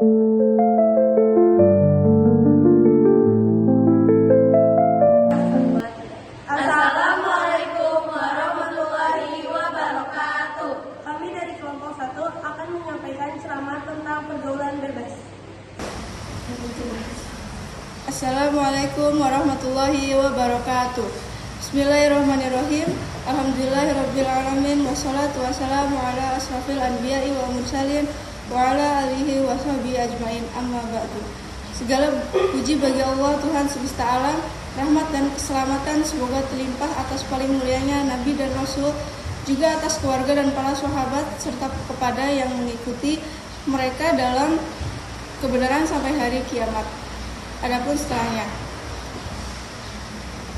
Assalamualaikum warahmatullahi wabarakatuh. Kami dari kelompok 1 akan menyampaikan ceramah tentang pergaulan bebas. Assalamualaikum warahmatullahi wabarakatuh. Bismillahirrahmanirrahim. Alhamdulillahirrabbilalamin. Wassalatu wassalamu ala asrafil anbiya'i wa mursalin wa ala alihi wa sahbihi ajmain, amma ba'du. Segala puji bagi Allah, Tuhan semesta alam. Rahmat dan keselamatan semoga terlimpah atas paling mulianya Nabi dan Rasul, juga atas keluarga dan para sahabat, serta kepada yang mengikuti mereka dalam kebenaran sampai hari kiamat. Adapun setelahnya,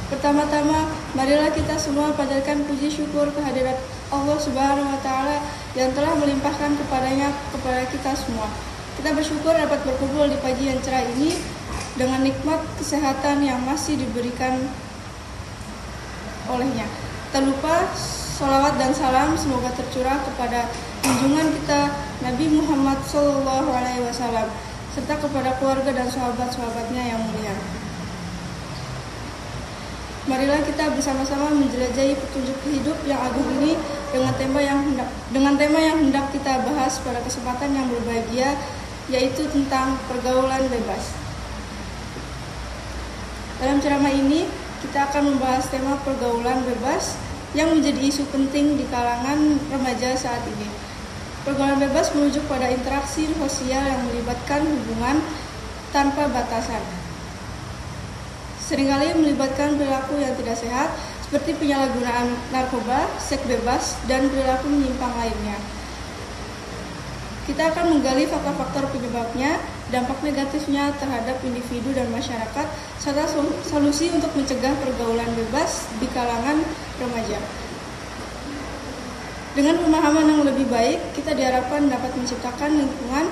pertama-tama marilah kita semua panjatkan puji syukur kehadirat Allah Subhanahu wa Ta'ala yang telah melimpahkan kepada kita semua. Kita bersyukur dapat berkumpul di pagi yang cerah ini dengan nikmat kesehatan yang masih diberikan olehnya. Tak lupa sholawat dan salam semoga tercurah kepada junjungan kita Nabi Muhammad SAW serta kepada keluarga dan sahabat-sahabatnya yang mulia. Marilah kita bersama-sama menjelajahi petunjuk hidup yang agung ini dengan tema yang hendak kita bahas pada kesempatan yang berbahagia, yaitu tentang pergaulan bebas. Dalam ceramah ini, kita akan membahas tema pergaulan bebas yang menjadi isu penting di kalangan remaja saat ini. Pergaulan bebas merujuk pada interaksi sosial yang melibatkan hubungan tanpa batasan. Seringkali melibatkan perilaku yang tidak sehat, seperti penyalahgunaan narkoba, seks bebas, dan perilaku menyimpang lainnya. Kita akan menggali faktor-faktor penyebabnya, dampak negatifnya terhadap individu dan masyarakat, serta solusi untuk mencegah pergaulan bebas di kalangan remaja. Dengan pemahaman yang lebih baik, kita diharapkan dapat menciptakan lingkungan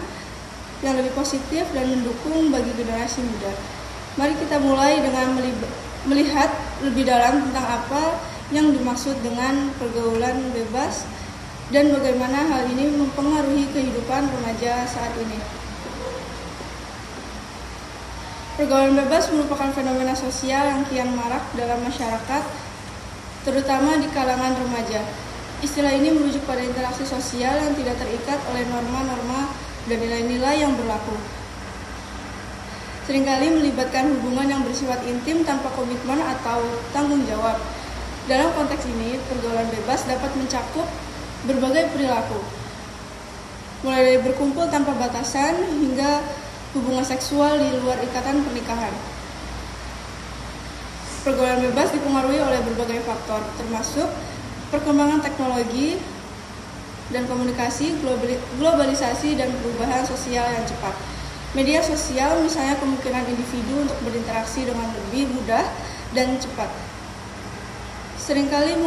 yang lebih positif dan mendukung bagi generasi muda. Mari kita mulai dengan melihat lebih dalam tentang apa yang dimaksud dengan pergaulan bebas dan bagaimana hal ini mempengaruhi kehidupan remaja saat ini. Pergaulan bebas merupakan fenomena sosial yang kian marak dalam masyarakat, terutama di kalangan remaja. Istilah ini merujuk pada interaksi sosial yang tidak terikat oleh norma-norma dan nilai-nilai yang berlaku. Seringkali melibatkan hubungan yang bersifat intim tanpa komitmen atau tanggung jawab. Dalam konteks ini, pergaulan bebas dapat mencakup berbagai perilaku, mulai dari berkumpul tanpa batasan hingga hubungan seksual di luar ikatan pernikahan. Pergaulan bebas dipengaruhi oleh berbagai faktor, termasuk perkembangan teknologi dan komunikasi, globalisasi, dan perubahan sosial yang cepat. Media sosial misalnya kemungkinan individu untuk berinteraksi dengan lebih mudah dan cepat. Seringkali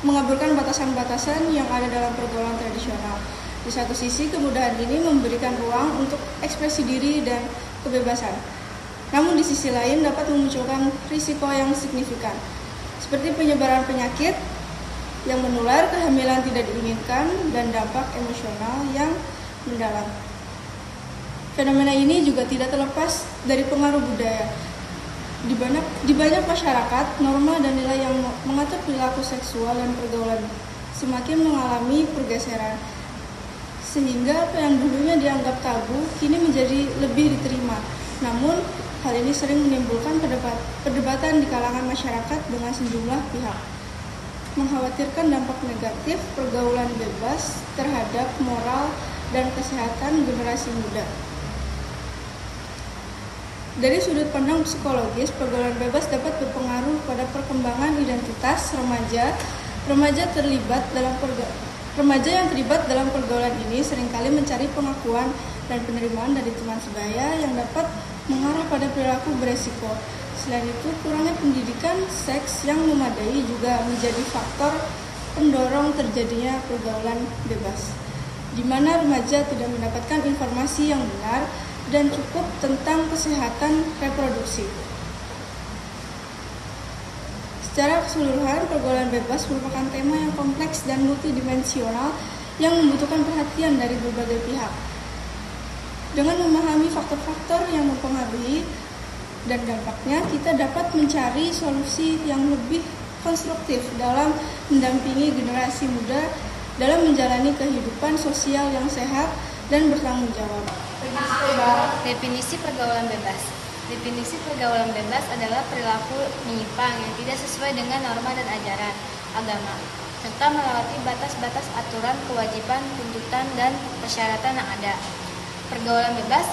mengaburkan batasan-batasan yang ada dalam pergaulan tradisional. Di satu sisi, kemudahan ini memberikan ruang untuk ekspresi diri dan kebebasan. Namun di sisi lain dapat memunculkan risiko yang signifikan, seperti penyebaran penyakit yang menular, kehamilan tidak diinginkan, dan dampak emosional yang mendalam. Fenomena ini juga tidak terlepas dari pengaruh budaya. Di banyak masyarakat, norma dan nilai yang mengatur perilaku seksual dan pergaulan semakin mengalami pergeseran, sehingga apa yang dulunya dianggap tabu kini menjadi lebih diterima. Namun, hal ini sering menimbulkan perdebatan di kalangan masyarakat dengan sejumlah pihak, mengkhawatirkan dampak negatif pergaulan bebas terhadap moral dan kesehatan generasi muda. Dari sudut pandang psikologis, pergaulan bebas dapat berpengaruh pada perkembangan identitas remaja. Remaja yang terlibat dalam pergaulan ini seringkali mencari pengakuan dan penerimaan dari teman sebaya yang dapat mengarah pada perilaku beresiko. Selain itu, kurangnya pendidikan seks yang memadai juga menjadi faktor pendorong terjadinya pergaulan bebas, di mana remaja tidak mendapatkan informasi yang benar dan cukup tentang kesehatan reproduksi. Secara keseluruhan, pergaulan bebas merupakan tema yang kompleks dan multidimensional yang membutuhkan perhatian dari berbagai pihak. Dengan memahami faktor-faktor yang mempengaruhi dan dampaknya, kita dapat mencari solusi yang lebih konstruktif dalam mendampingi generasi muda dalam menjalani kehidupan sosial yang sehat dan bertanggung jawab. Definisi pergaulan bebas. Definisi pergaulan bebas adalah perilaku menyimpang yang tidak sesuai dengan norma dan ajaran agama, serta melewati batas-batas aturan, kewajiban, tuntutan, dan persyaratan yang ada. Pergaulan bebas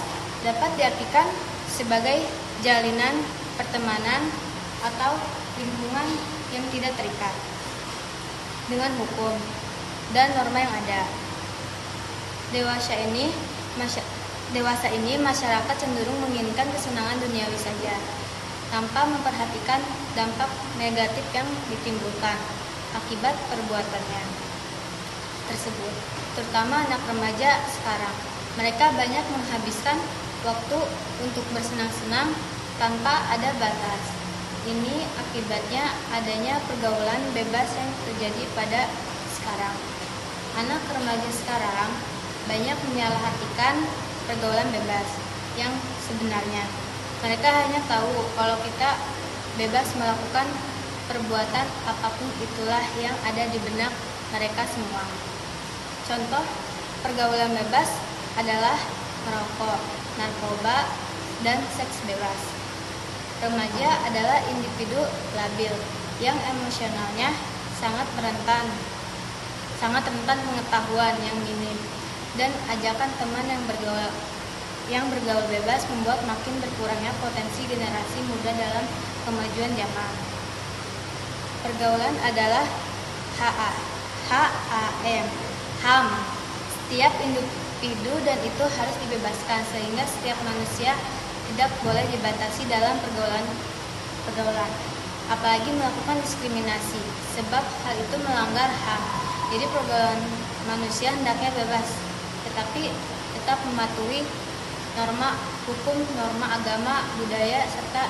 dapat diartikan sebagai jalinan pertemanan atau lingkungan yang tidak terikat dengan hukum dan norma yang ada. Dewasa ini masyarakat cenderung menginginkan kesenangan duniawi saja, tanpa memperhatikan dampak negatif yang ditimbulkan akibat perbuatannya tersebut, terutama anak remaja sekarang. Mereka banyak menghabiskan waktu untuk bersenang-senang tanpa ada batas. Ini akibatnya adanya pergaulan bebas yang terjadi pada sekarang. Anak remaja sekarang banyak menyalahartikan pergaulan bebas yang sebenarnya. Mereka hanya tahu kalau kita bebas melakukan perbuatan apapun, itulah yang ada di benak mereka semua. Contoh pergaulan bebas adalah merokok, narkoba, dan seks bebas. Remaja adalah individu labil yang emosionalnya sangat rentan pengetahuan yang minim, dan ajakan teman yang bergaul bebas membuat makin berkurangnya potensi generasi muda dalam kemajuan zaman. Pergaulan adalah HAM. Setiap individu dan itu harus dibebaskan, sehingga setiap manusia tidak boleh dibatasi dalam pergaulan, apalagi melakukan diskriminasi, sebab hal itu melanggar HAM. Jadi pergaulan manusia hendaknya bebas, tetapi tetap mematuhi norma hukum, norma agama, budaya, serta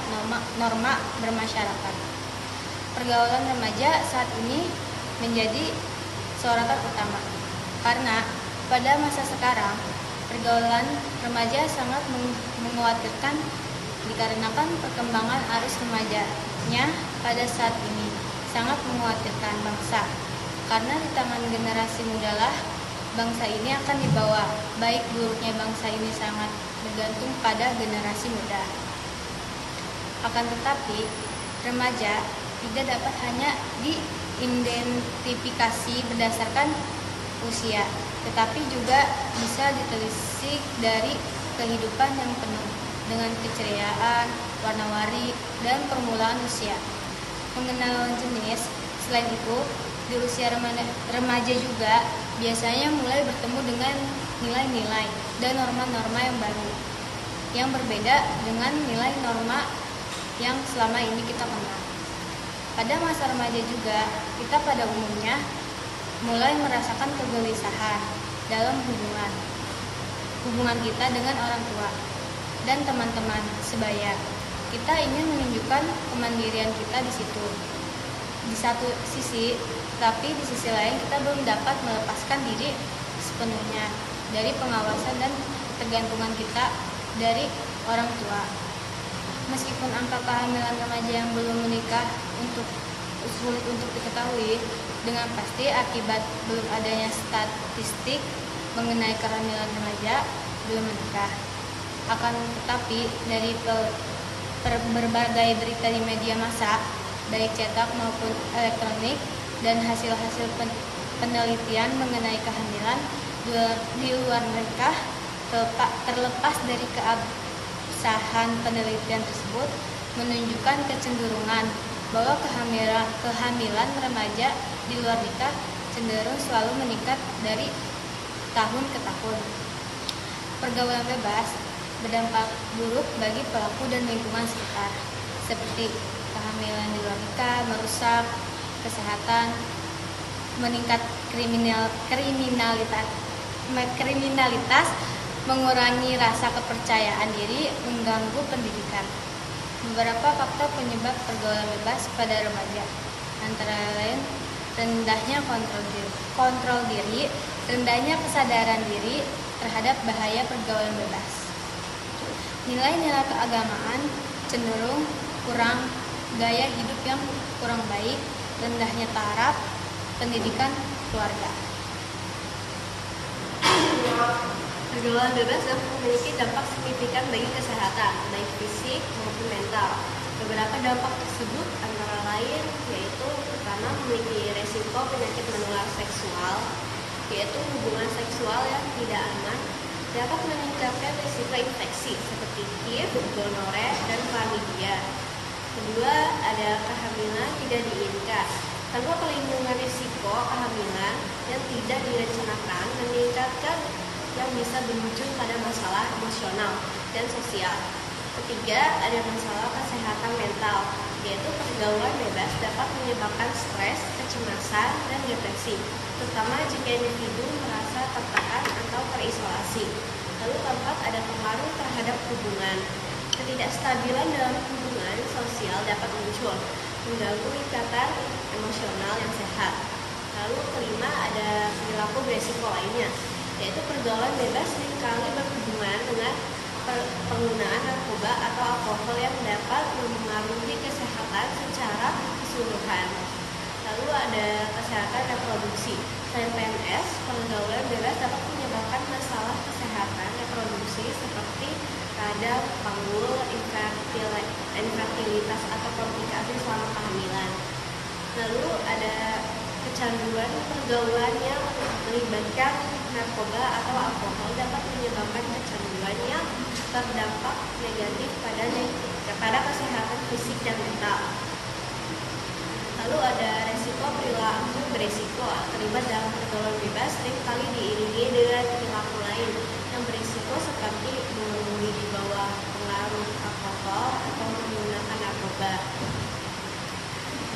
norma bermasyarakat. Pergaulan remaja saat ini menjadi sorotan utama, karena pada masa sekarang pergaulan remaja sangat mengkhawatirkan dikarenakan perkembangan arus remajanya pada saat ini sangat mengkhawatirkan bangsa, karena di tangan generasi mudalah bangsa ini akan dibawa. Baik buruknya bangsa ini sangat bergantung pada generasi muda. Akan tetapi remaja tidak dapat hanya diidentifikasi berdasarkan usia, tetapi juga bisa ditelisik dari kehidupan yang penuh dengan keceriaan, warna-wari, dan permulaan usia. Mengenal jenis, selain itu, di usia remaja juga biasanya mulai bertemu dengan nilai-nilai dan norma-norma yang baru, yang berbeda dengan nilai norma yang selama ini kita kenal. Pada masa remaja juga, kita pada umumnya mulai merasakan kegelisahan dalam hubungan kita dengan orang tua dan teman-teman sebaya. Kita ingin menunjukkan kemandirian kita di situ. Di satu sisi, tapi di sisi lain kita belum dapat melepaskan diri sepenuhnya dari pengawasan dan tergantungan kita dari orang tua. Meskipun angka kehamilan remaja yang belum menikah sulit untuk diketahui dengan pasti akibat belum adanya statistik mengenai kehamilan remaja belum menikah. Akan tetapi dari berbagai berita di media massa, baik cetak maupun elektronik, dan hasil-hasil penelitian mengenai kehamilan di luar nikah, terlepas dari keabsahan penelitian tersebut, menunjukkan kecenderungan bahwa kehamilan remaja di luar nikah cenderung selalu meningkat dari tahun ke tahun. Pergaulan bebas berdampak buruk bagi pelaku dan lingkungan sekitar, seperti kehamilan di luar nikah merusak kesehatan, meningkat kriminalitas, mengurangi rasa kepercayaan diri, mengganggu pendidikan. Beberapa faktor penyebab pergaulan bebas pada remaja, antara lain rendahnya kontrol diri, rendahnya kesadaran diri, terhadap bahaya pergaulan bebas. Nilai-nilai keagamaan cenderung kurang, gaya hidup yang kurang baik, rendahnya taraf pendidikan keluarga. Pergaulan bebas dapat memiliki dampak signifikan bagi kesehatan, baik fisik maupun mental. Beberapa dampak tersebut antara lain yaitu pertama memiliki resiko penyakit menular seksual, yaitu hubungan seksual yang tidak aman dapat meningkatkan risiko infeksi seperti HIV, gonore, dan chlamydia. Kedua, ada kehamilan tidak diinginkan. Tanpa perlindungan risiko kehamilan yang tidak direncanakan meningkatkan yang bisa berujung pada masalah emosional dan sosial. Ketiga, ada masalah kesehatan mental, yaitu pergaulan bebas dapat menyebabkan stres, kecemasan, dan depresi, terutama jika individu merasa tertekan atau terisolasi. Lalu keempat, ada pengaruh terhadap hubungan. Ketidakstabilan dalam hubungan sosial dapat muncul, mengganggu ikatan emosional yang sehat. Lalu kelima, ada perilaku beresiko lainnya, yaitu pergaulan bebas seringkali berhubungan dengan penggunaan narkoba atau alkohol yang dapat mempengaruhi kesehatan secara keseluruhan. Lalu ada kesehatan reproduksi. Selain PMS, pergaulan bebas dapat menyebabkan masalah kesehatan reproduksi seperti radang, panggul, infertilitas atau komplikasi selama kehamilan. Lalu ada kecanduan pergaulan yang melibatkan narkoba atau alkohol dapat menyebabkan kecanduan yang berdampak negatif pada kesehatan fisik dan mental. Lalu ada resiko perilaku beresiko. Terlibat dalam pergaulan bebas seringkali diiringi dengan perilaku lain yang beresiko seperti mengemudi di bawah pengaruh alkohol atau menggunakan narkoba.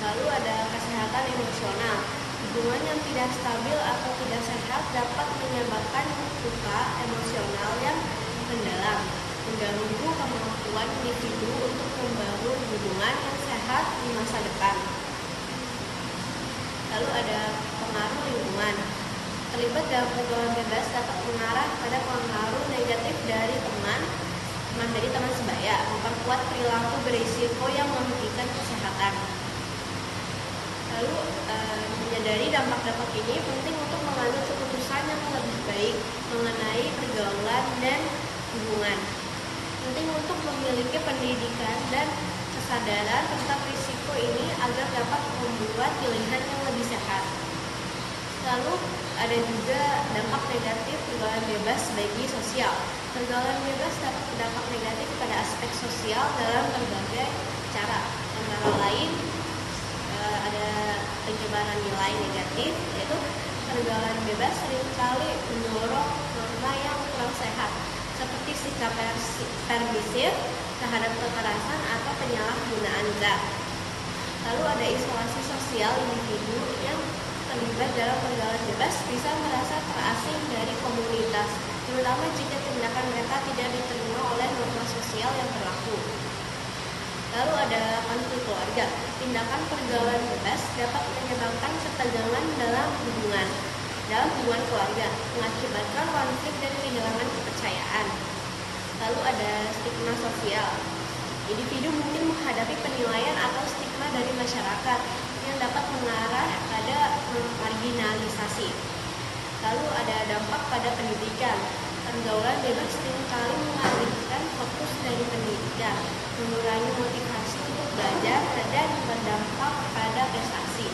Lalu ada kesehatan emosional. Hubungan yang tidak stabil atau tidak sehat dapat menyebabkan luka emosional yang mendalam, mengganggu kemampuan individu untuk membangun hubungan yang sehat di masa depan. Lalu ada pengaruh lingkungan. Terlibat dalam pergaulan bebas dapat mengarah pada pengaruh negatif dari teman sebaya, memperkuat perilaku berisiko yang merugikan kesehatan. Lalu menyadari dampak-dampak ini penting untuk mengambil keputusan yang lebih baik mengenai pergaulan dan hubungan. Penting untuk memiliki pendidikan dan kesadaran tentang risiko ini agar dapat membuat pilihan yang lebih sehat. Lalu ada juga dampak negatif pergaulan bebas bagi sosial. Pergaulan bebas dapat berdampak negatif pada aspek sosial dalam berbagai cara. Antara lain ada penyebaran nilai negatif, yaitu pergaulan bebas seringkali mendorong norma yang kurang sehat, seperti sikap permisif terhadap kekerasan atau penyalahgunaan zat. Lalu ada isolasi sosial individu yang terlibat dalam pergaulan bebas bisa merasa terasing dari komunitas, terutama jika tindakan mereka tidak diterima oleh norma sosial yang berlaku. Lalu ada konflik keluarga. Tindakan pergaulan bebas dapat menyebabkan ketegangan dalam hubungan keluarga, mengakibatkan konflik dan kehilangan kepercayaan. Lalu ada stigma sosial. Individu mungkin menghadapi penilaian atau stigma dari masyarakat yang dapat mengarah pada marginalisasi. Lalu ada dampak pada pendidikan. Pergaulan bebas seringkali mengalihkan fokus dari pendidikan, mengurangi motivasi untuk belajar dan berdampak pada prestasi.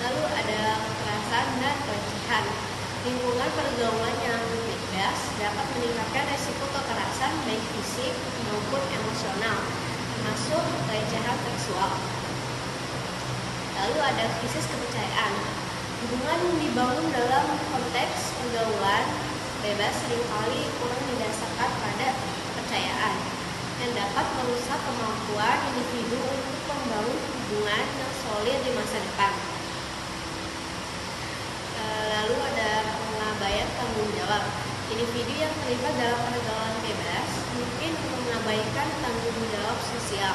Lalu ada kekerasan dan pelecehan. Lingkungan pergaulan yang bebas dapat meningkatkan risiko kekerasan baik fisik maupun emosional, termasuk pelecehan seksual. Lalu ada krisis kepercayaan. Hubungan yang dibangun dalam konteks pergaulan bebas seringkali kurang didasarkan pada kepercayaan yang dapat merusak kemampuan individu untuk membangun hubungan yang solid di masa depan. Lalu ada pengabaian tanggung jawab. Individu yang terlibat dalam pergaulan bebas mungkin mengabaikan tanggung jawab sosial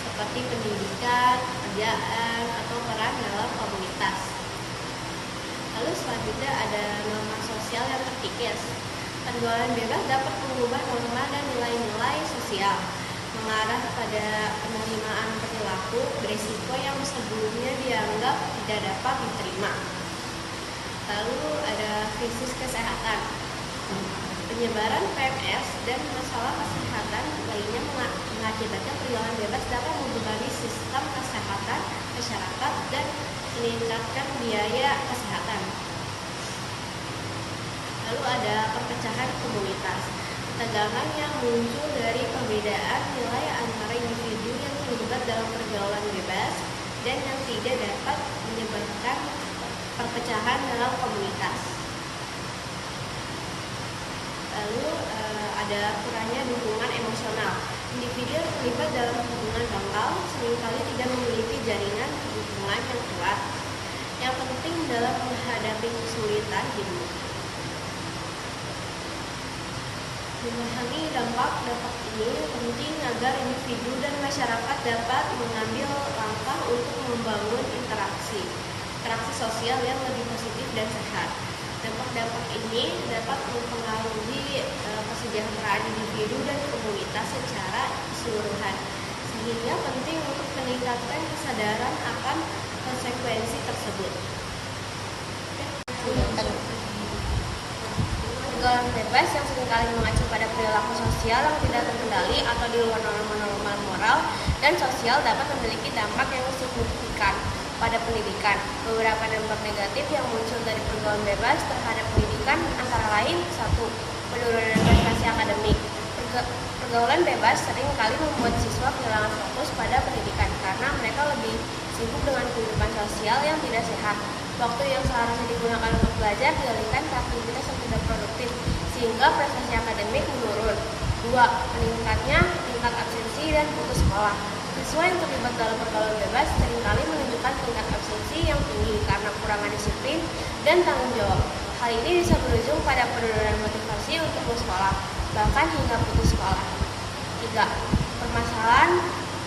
seperti pendidikan, pekerjaan, atau peran dalam komunitas. Lalu selanjutnya ada norma sosial yang terkikis. Pergaulan bebas dapat mengubah norma dan nilai-nilai sosial, mengarah pada penerimaan perilaku berisiko yang sebelumnya dianggap tidak dapat diterima. Lalu ada krisis kesehatan. Penyebaran PMS dan masalah kesehatan lainnya mengakibatkan pergaulan bebas dapat membebani sistem kesehatan masyarakat dan meningkatkan biaya kesehatan. Lalu ada perpecahan komunitas. Ketegangan yang muncul dari perbedaan nilai antara individu yang terlibat dalam pergaulan bebas dan yang tidak dapat menyebabkan perpecahan dalam komunitas. Lalu ada kurangnya dukungan emosional. Individu yang terlibat dalam hubungan dangkal seringkali tidak memiliki jaringan dukungan yang kuat yang penting dalam menghadapi kesulitan hidup. Memahami dampak ini penting agar individu dan masyarakat dapat mengambil langkah untuk membangun interaksi sosial yang lebih positif dan sehat. Dampak-dampak ini dapat mempengaruhi kesejahteraan individu dan komunitas secara keseluruhan, sehingga penting untuk meningkatkan kesadaran akan konsekuensi tersebut. Pergaulan bebas yang seringkali mengacu pada perilaku sosial yang tidak terkendali atau di luar norma-norma moral dan sosial dapat memiliki dampak yang signifikan pada pendidikan. Beberapa dampak negatif yang muncul dari pergaulan bebas terhadap pendidikan antara lain: 1. Penurunan prestasi akademik. Pergaulan bebas seringkali membuat siswa kehilangan fokus pada pendidikan karena mereka lebih sibuk dengan kehidupan sosial yang tidak sehat. Waktu yang seharusnya digunakan untuk belajar dialihkan ke aktivitas yang tidak produktif, sehingga prestasi akademik menurun. 2. Meningkatnya tingkat absensi dan putus sekolah. Siswa yang terlibat dalam pergaulan bebas seringkali menunjukkan tingkat absensi yang tinggi karena kurangnya disiplin dan tanggung jawab. Hal ini bisa berujung pada penurunan motivasi untuk bersekolah, bahkan hingga putus sekolah. 3. Permasalahan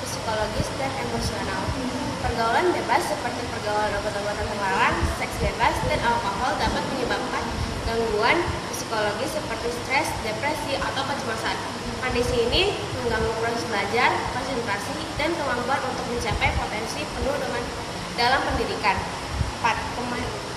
psikologis dan emosional. Pergaulan bebas seperti pergaulan obat-obatan terlarang, seks bebas, dan alkohol dapat menyebabkan gangguan psikologis seperti stres, depresi, atau kecemasan. Kondisi ini mengganggu proses belajar, konsentrasi, dan kemampuan untuk mencapai potensi penuh dalam pendidikan. 4.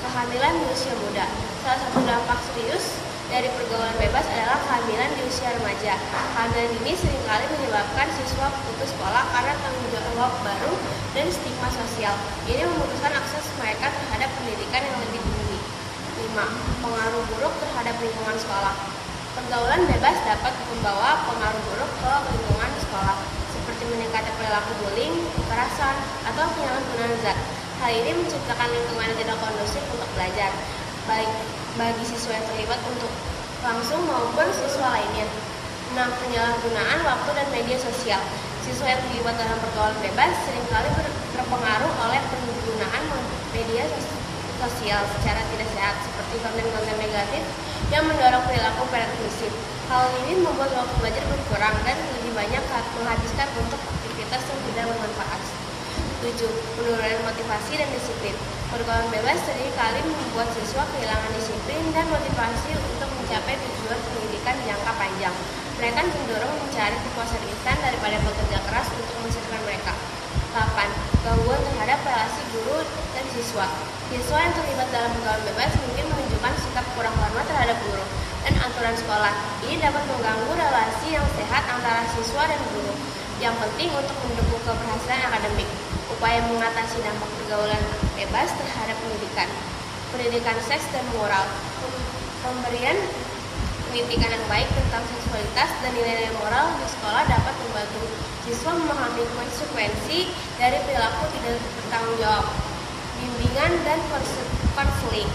Kehamilan di usia muda. Salah satu dampak serius dari pergaulan bebas adalah kehamilan di usia remaja. Kehamilan ini seringkali menyebabkan siswa putus sekolah karena tanggung jawab baru dan stigma sosial. Ini memutuskan akses mereka terhadap pendidikan yang lebih tinggi. 5. Pengaruh buruk terhadap lingkungan sekolah. Pergaulan bebas dapat membawa pengaruh buruk ke lingkungan sekolah, seperti meningkatnya perilaku bullying, kekerasan, atau penyalahgunaan zat. Hal ini menciptakan lingkungan yang tidak kondusif untuk belajar, baik bagi siswa yang terlibat untuk langsung maupun siswa lainnya. 6. Penyalahgunaan waktu dan media sosial. Siswa yang terlibat dalam pergaulan bebas seringkali terpengaruh oleh penggunaan media sosial secara tidak sehat, seperti konten-konten negatif yang mendorong perilaku permisif. Hal ini membuat waktu belajar berkurang dan lebih banyak menghabiskan untuk aktivitas yang tidak bermanfaat. 7. Penurunan motivasi dan disiplin. Pergaulan bebas seringkali membuat siswa kehilangan disiplin dan motivasi untuk mencapai tujuan pendidikan jangka panjang. Mereka cenderung mencari kepuasan instan daripada bekerja keras untuk menghasilkan mereka. 8. Gangguan terhadap relasi guru dan siswa. Siswa yang terlibat dalam pergaulan bebas mungkin menunjukkan sikap kurang hormat terhadap guru dan aturan sekolah. Ini dapat mengganggu relasi yang sehat antara siswa dan guru, yang penting untuk mendukung keberhasilan akademik. Upaya mengatasi dampak pergaulan bebas terhadap pendidikan. Pendidikan seks dan moral. Pemberian pendidikan yang baik tentang seksualitas dan nilai-nilai moral di sekolah dapat membantu siswa memahami konsekuensi dari perilaku tidak bertanggung jawab. Bimbingan dan konseling.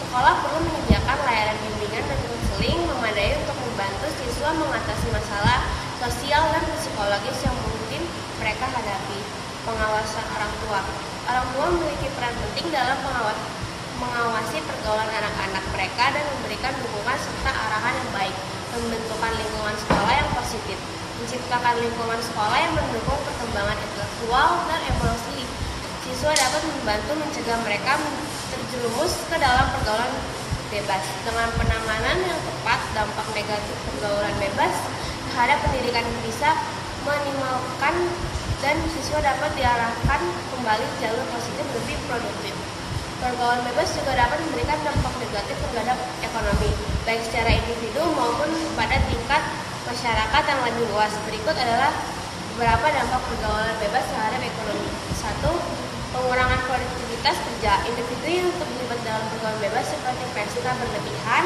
Sekolah perlu menyediakan layanan bimbingan dan konseling memadai untuk membantu siswa mengatasi masalah sosial dan psikologis yang mungkin mereka hadapi. Pengawasan orang tua. Orang tua memiliki peran penting dalam mengawasi pergaulan anak-anak mereka dan memberikan dukungan serta arahan yang baik, membentukkan lingkungan sekolah yang positif, menciptakan lingkungan sekolah yang mendukung perkembangan intelektual dan emosi. Siswa dapat membantu mencegah mereka terjerumus terjerumus ke dalam pergaulan bebas. Dengan penanganan yang tepat, dampak negatif pergaulan bebas terhadap pendidikan bisa minimalkan dan siswa dapat diarahkan kembali jalur positif lebih produktif. Pergaulan bebas juga dapat memberikan dampak negatif terhadap ekonomi, baik secara individu maupun pada tingkat masyarakat yang lebih luas. Berikut adalah beberapa dampak pergaulan bebas terhadap ekonomi. 1. Pengurangan produktivitas kerja. Individu yang terlibat dalam pergaulan bebas seperti pesta berlebihan,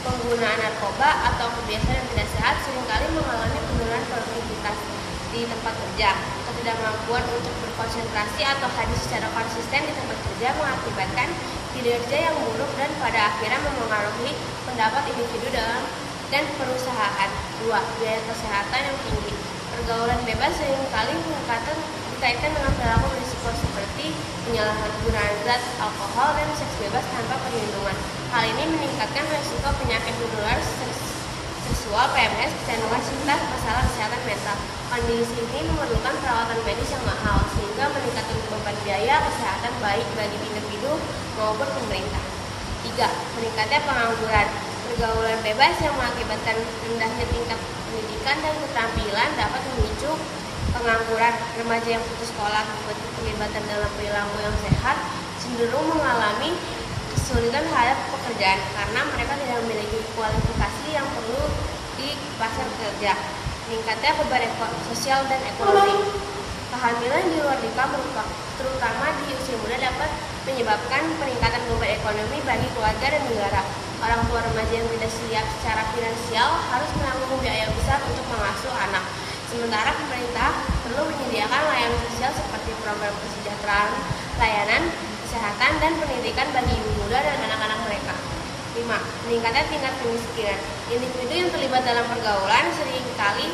penggunaan narkoba, atau kebiasaan yang tidak sehat seringkali mengalami penurunan produktivitas di tempat kerja. Ketidakmampuan untuk berkonsentrasi atau hadir secara konsisten di tempat kerja mengakibatkan kinerja yang buruk dan pada akhirnya memengaruhi pendapat individu dan perusahaan. 2. Biaya kesehatan yang tinggi. Pergaulan bebas seringkali dikaitkan dengan perilaku berisiko seperti penyalahgunaan zat, alkohol, dan seks bebas tanpa perlindungan. Hal ini meningkatkan risiko penyakit menular seksual, PMS, kecanduan serta masalah kesehatan mental. Kondisi ini memerlukan perawatan medis yang mahal sehingga meningkatkan beban biaya kesehatan baik bagi individu maupun pemerintah. 3. Meningkatnya pengangguran. Pergaulan bebas yang mengakibatkan rendahnya tingkat pendidikan dan keterampilan dapat memicu pengangguran. Remaja yang putus sekolah akibat keterlibatan dalam perilaku yang sehat cenderung mengalami kesulitan terhadap pekerjaan karena mereka tidak memiliki kualifikasi yang perlu di pasar kerja. Meningkatnya beban sosial dan ekonomi. Kehamilan di luar nikah terutama di usia muda dapat menyebabkan peningkatan beban ekonomi bagi keluarga dan negara. Orang tua remaja yang tidak siap secara finansial harus menanggung biaya besar untuk mengasuh anak. Sementara pemerintah perlu menyediakan layanan sosial seperti program kesejahteraan, layanan kesehatan, dan pendidikan bagi ibu muda dan anak-anak mereka. 5. Meningkatnya tingkat kemiskinan. Individu yang terlibat dalam pergaulan seringkali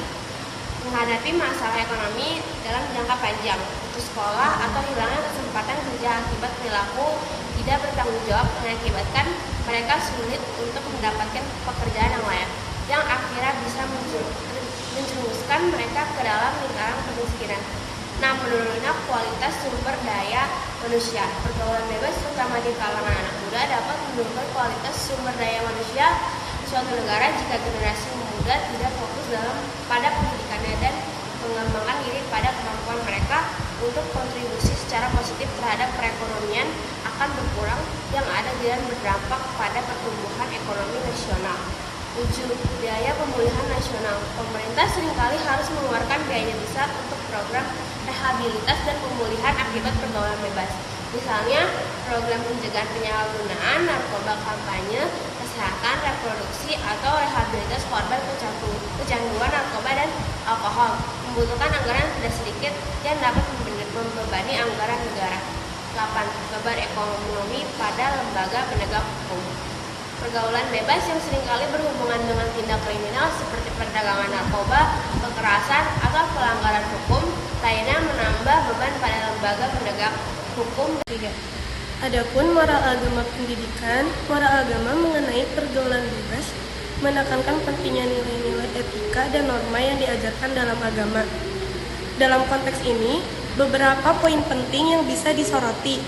menghadapi masalah ekonomi dalam jangka panjang, putus sekolah, atau hilangnya kesempatan kerja akibat perilaku tidak bertanggung jawab mengakibatkan mereka sulit untuk mendapatkan pekerjaan yang layak, yang akhirnya bisa menjerumuskan mereka ke dalam lingkaran kemiskinan. 6. Menurunnya kualitas sumber daya manusia. Pergaulan bebas terutama di kalangan anak muda dapat menurunkan kualitas sumber daya manusia suatu negara jika generasi muda tidak fokus pada pendidikannya dan mengembangkan diri pada kemampuan mereka untuk kontribusi secara positif terhadap perekonomian akan berkurang yang ada dan berdampak pada pertumbuhan ekonomi nasional. 7. Biaya pemulihan nasional. Pemerintah seringkali harus mengeluarkan biaya besar untuk program rehabilitas dan pemulihan akibat pergaulan bebas. Misalnya, program pencegahan penyalahgunaan narkoba, kampanye kesehatan reproduksi, atau rehabilitas korban kecanduan narkoba dan alkohol membutuhkan anggaran tidak sedikit yang dapat membebani anggaran negara. 8. Beban ekonomi pada lembaga penegak hukum. Pergaulan bebas yang seringkali berhubungan dengan tindak kriminal seperti perdagangan narkoba, kekerasan, atau pelanggaran hukum lainnya menambah beban pada lembaga penegak hukum. 3. Adapun moral agama pendidikan, moral agama mengenai pergaulan bebas menekankan pentingnya nilai-nilai etika dan norma yang diajarkan dalam agama. Dalam konteks ini, beberapa poin penting yang bisa disoroti,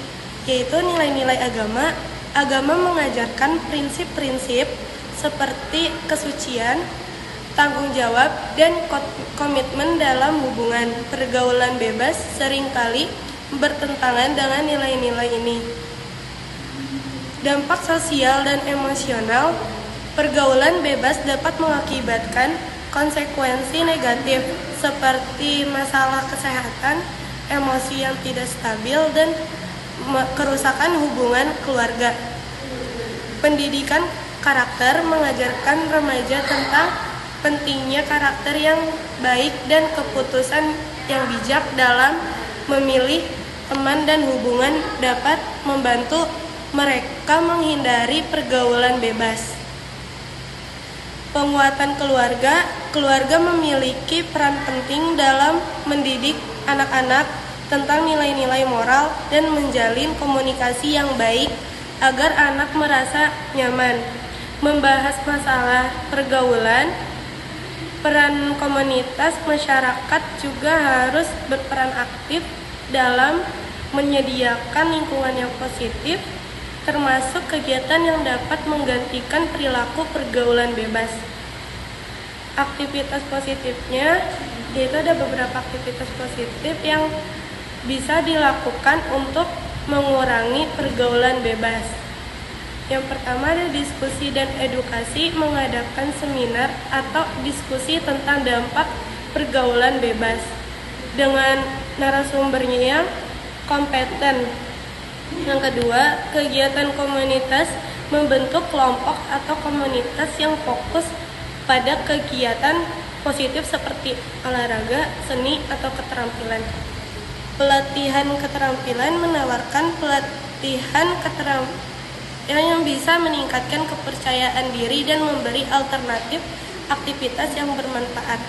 yaitu nilai-nilai agama. Agama mengajarkan prinsip-prinsip seperti kesucian, tanggung jawab, dan komitmen dalam hubungan. Pergaulan bebas seringkali bertentangan dengan nilai-nilai ini. Dampak sosial dan emosional. Pergaulan bebas dapat mengakibatkan konsekuensi negatif seperti masalah kesehatan, emosi yang tidak stabil, dan kerusakan hubungan keluarga. Pendidikan karakter mengajarkan remaja tentang pentingnya karakter yang baik dan keputusan yang bijak dalam memilih teman dan hubungan dapat membantu mereka menghindari pergaulan bebas. Penguatan keluarga. Keluarga memiliki peran penting dalam mendidik anak-anak tentang nilai-nilai moral dan menjalin komunikasi yang baik agar anak merasa nyaman. Membahas masalah pergaulan, peran komunitas masyarakat juga harus berperan aktif dalam menyediakan lingkungan yang positif termasuk kegiatan yang dapat menggantikan perilaku pergaulan bebas. Aktivitas positifnya, yaitu ada beberapa aktivitas positif yang bisa dilakukan untuk mengurangi pergaulan bebas. Yang pertama ada diskusi dan edukasi, mengadakan seminar atau diskusi tentang dampak pergaulan bebas dengan narasumbernya yang kompeten. Yang kedua, kegiatan komunitas, membentuk kelompok atau komunitas yang fokus pada kegiatan positif seperti olahraga, seni, atau keterampilan. Pelatihan keterampilan, menawarkan pelatihan keterampilan yang bisa meningkatkan kepercayaan diri dan memberi alternatif aktivitas yang bermanfaat.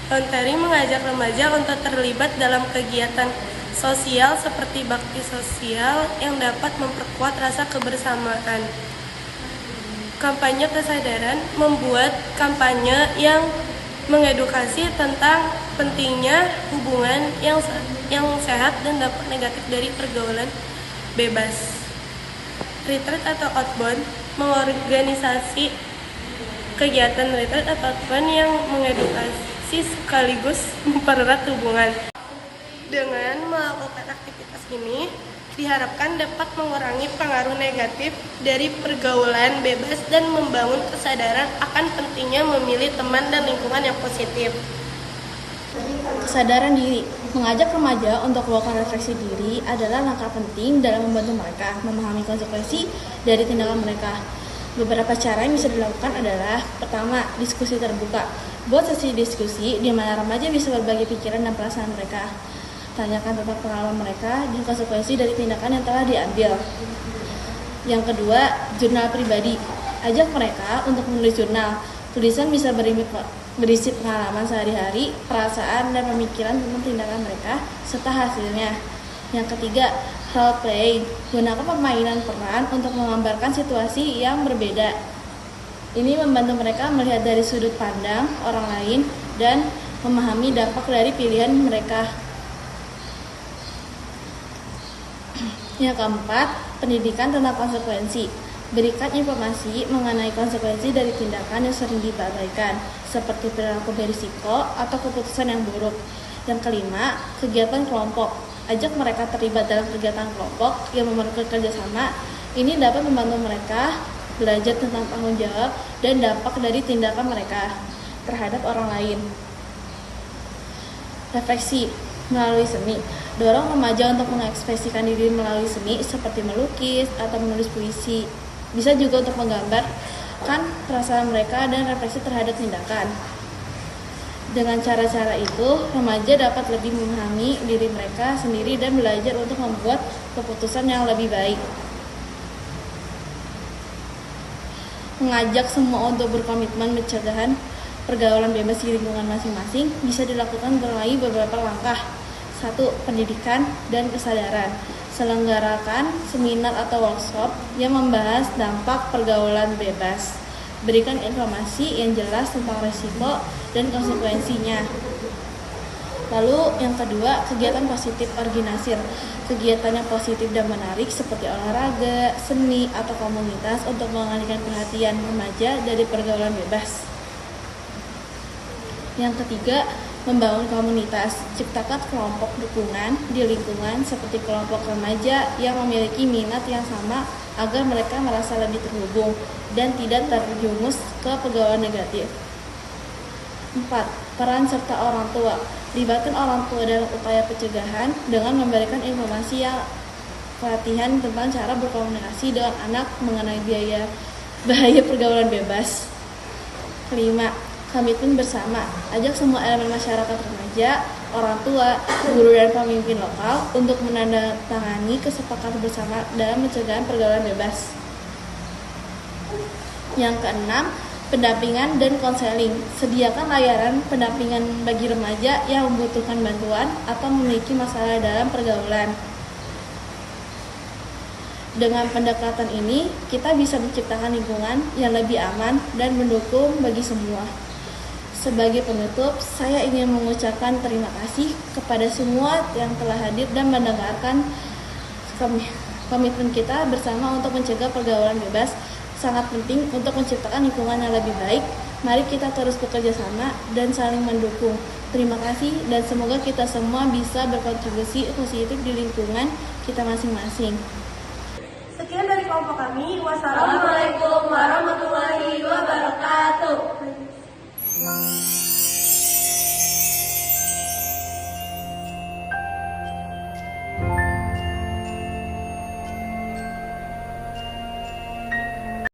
Voluntary, mengajak remaja untuk terlibat dalam kegiatan sosial seperti bakti sosial yang dapat memperkuat rasa kebersamaan. Kampanye kesadaran, membuat kampanye yang mengedukasi tentang pentingnya hubungan yang sehat dan dampak negatif dari pergaulan bebas. Retreat atau outbound, mengorganisasi kegiatan retreat atau outbound yang mengedukasi sekaligus mempererat hubungan. Dengan melakukan aktivitas ini, diharapkan dapat mengurangi pengaruh negatif dari pergaulan bebas dan membangun kesadaran akan pentingnya memilih teman dan lingkungan yang positif. Kesadaran diri. Mengajak remaja untuk melakukan refleksi diri adalah langkah penting dalam membantu mereka memahami konsekuensi dari tindakan mereka. Beberapa cara yang bisa dilakukan adalah: pertama, diskusi terbuka. Buat sesi diskusi di mana remaja bisa berbagi pikiran dan perasaan mereka. Tanyakan tentang pengalaman mereka dan konsekuensi dari tindakan yang telah diambil. Yang kedua, jurnal pribadi. Ajak mereka untuk menulis jurnal. Tulisan bisa berisi pengalaman sehari-hari, perasaan, dan pemikiran tentang tindakan mereka, serta hasilnya. Yang ketiga, role play. Gunakan permainan peran untuk menggambarkan situasi yang berbeda. Ini membantu mereka melihat dari sudut pandang orang lain dan memahami dampak dari pilihan mereka. Yang keempat, pendidikan tentang konsekuensi. Berikan informasi mengenai konsekuensi dari tindakan yang sering diabaikan, seperti perilaku berisiko atau keputusan yang buruk. Yang kelima, kegiatan kelompok. Ajak mereka terlibat dalam kegiatan kelompok yang memerlukan kerjasama. Ini dapat membantu mereka belajar tentang tanggung jawab dan dampak dari tindakan mereka terhadap orang lain. Refleksi melalui seni. Dorong remaja untuk mengekspresikan diri melalui seni seperti melukis atau menulis puisi. Bisa juga untuk menggambarkan perasaan mereka dan refleksi terhadap tindakan. Dengan cara-cara itu, remaja dapat lebih memahami diri mereka sendiri dan belajar untuk membuat keputusan yang lebih baik. Mengajak semua untuk berkomitmen pencegahan pergaulan bebas di lingkungan masing-masing bisa dilakukan melalui beberapa langkah. 1. Pendidikan dan kesadaran. Selenggarakan seminar atau workshop yang membahas dampak pergaulan bebas. Berikan informasi yang jelas tentang risiko dan konsekuensinya. Lalu yang kedua, kegiatan positif organisir. Kegiatan yang positif dan menarik seperti olahraga, seni, atau komunitas untuk mengalihkan perhatian remaja dari pergaulan bebas. Yang ketiga, membangun komunitas. Ciptakan kelompok dukungan di lingkungan seperti kelompok remaja yang memiliki minat yang sama agar mereka merasa lebih terhubung dan tidak terjerumus ke pergaulan negatif. 4. Peran serta orang tua. Libatkan orang tua dalam upaya pencegahan dengan memberikan informasi yang pelatihan tentang cara berkomunikasi dengan anak mengenai bahaya pergaulan bebas. 5. Komitmen bersama. Ajak semua elemen masyarakat remaja, orang tua, guru, dan pemimpin lokal untuk menandatangani kesepakatan bersama dalam pencegahan pergaulan bebas. Yang keenam, pendampingan dan konseling. Sediakan layanan pendampingan bagi remaja yang membutuhkan bantuan atau memiliki masalah dalam pergaulan. Dengan pendekatan ini, kita bisa menciptakan lingkungan yang lebih aman dan mendukung bagi semua. Sebagai penutup, saya ingin mengucapkan terima kasih kepada semua yang telah hadir dan mendengarkan Komitmen kita bersama untuk mencegah pergaulan bebas sangat penting untuk menciptakan lingkungan yang lebih baik. Mari kita terus bekerja sama dan saling mendukung. Terima kasih dan semoga kita semua bisa berkontribusi positif di lingkungan kita masing-masing. Sekian dari kelompok kami. Wassalamualaikum warahmatullahi wabarakatuh.